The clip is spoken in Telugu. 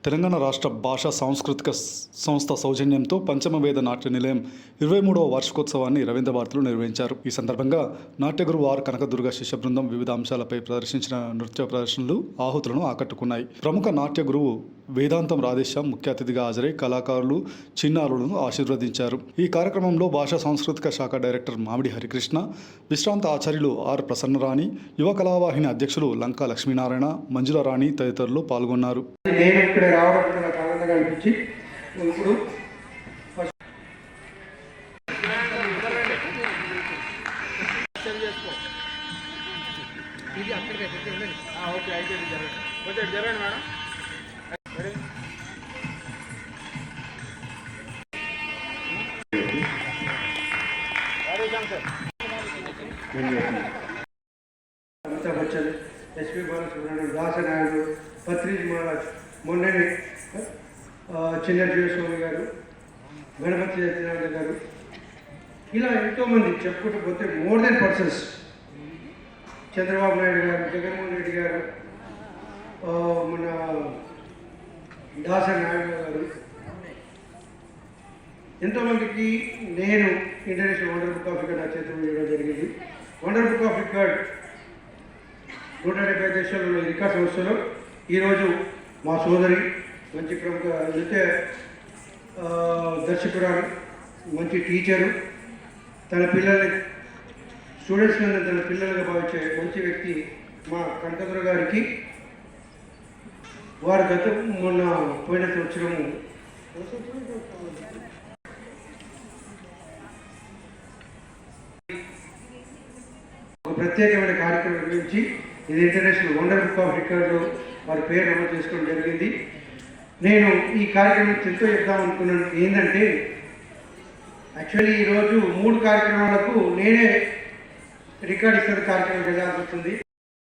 తెలంగాణ రాష్ట్ర భాషా సాంస్కృతిక సంస్థ సౌజన్యంతో పంచమవేద నాట్య నిలయం 23వ వార్షికోత్సవాన్ని రవీంద్ర భారతిలో నిర్వహించారు. ఈ సందర్భంగా నాట్యగురువు ఆర్ కనకదుర్గ శిష్య బృందం వివిధ అంశాలపై ప్రదర్శించిన నృత్య ప్రదర్శనలు ఆహుతులను ఆకట్టుకున్నాయి. ప్రముఖ నాట్య గురువు వేదాంతం రాధేశ్యాం ముఖ్య అతిథిగా హాజరై కళాకారులు, చిన్నారులను ఆశీర్వదించారు. ఈ కార్యక్రమంలో భాషా సాంస్కృతిక శాఖ డైరెక్టర్ మామిడి హరికృష్ణ, విశ్రాంత ఆచార్యులు ఆర్ ప్రసన్నరాణి, యువ కళావాహిని అధ్యక్షులు లంకా లక్ష్మీనారాయణ, మంజుల రాణి తదితరులు పాల్గొన్నారు. నేను ఇక్కడ రావడం నాకు ఆనందంగా అనిపించి ఇప్పుడు ఓకే అయితే జరగండి మేడం. అమితాబ్ బచ్చన్, ఎస్పీ బాలసుబ్రహ్మణ్యం, దాసనాయుడు, పత్రిజ్ మహారాజ్, మొన్ననే చిన్న జీవస్వామి గారు, గణపతి సత్యనారాయణ గారు, ఇలా ఎంతోమంది చెప్పుకుంటూ పోతే more than persons, Chandrababu Naidu గారు, జగన్మోహన్ రెడ్డి గారు, మన దాసనాయుడు గారు, ఎంతోమందికి నేను international wonder book of record నా చేతులు ఇవ్వడం జరిగింది. వండర్ బుక్ ఆఫ్ రికార్డ్ 170 దేశాల్లో రికార్డ్ సంస్థలో ఈరోజు మా సోదరి మంచి ప్రముఖ నృత్య దర్శకురాలు, మంచి టీచరు, తన పిల్లల్ని స్టూడెంట్స్ని తన పిల్లలుగా భావించే మంచి వ్యక్తి మా కనకదుర్గ గారికి వారు మొన్న పోయిన సంవత్సరము ఒక ప్రత్యేకమైన కార్యక్రమం నిర్వహించి ఇది ఇంటర్నేషనల్ వండర్ బుక్ ఆఫ్ రికార్డులో వారి పేరు నమోదు చేసుకోవడం జరిగింది. నేను ఈ కార్యక్రమం ఎంతో చెప్దాం అనుకున్నాను. ఏంటంటే యాక్చువల్లీ ఈరోజు 3 కార్యక్రమాలకు నేనే రికార్డ్ ఇస్తున్న కార్యక్రమం చేయాల్సి వస్తుంది.